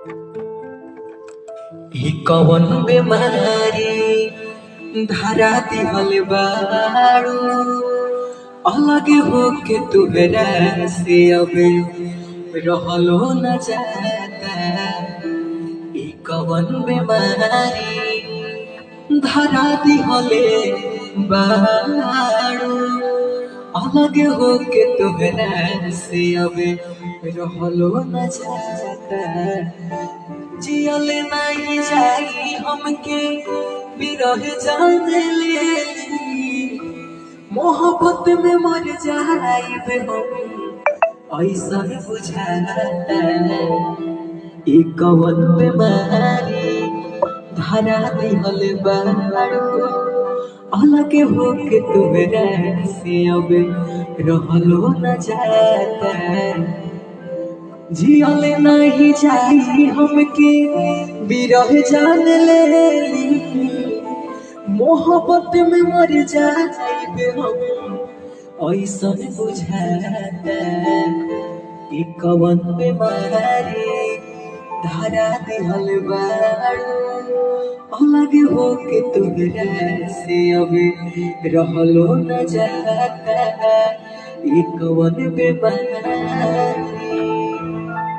ई कवन बेमारी धरा दिहल बारू, अलग होके तुहरा से अब रहलो न जाता। ई कवन बेमारी धरा दिहले बारू, अलग होके तुहरा से अब रहलो न जाता। जियल नहीं जाई हमके बिरह जान लेली, मोहब्बत में मर जाइबे हम ऐसा बुझाता। ई कवन बेमारी धरा दिहल बारू, अलग होके तुहरा से अब रहलो न जाता। जियल नहीं जाई हमके बिरह जान लेली, मोहब्बत में मर जाइबे हम ऐसन बुझाता। ई कवन बेमारी धरा दिहल बारू, अलग होके तुहरा से अब रहलो न जाता। ई कवन बेमारी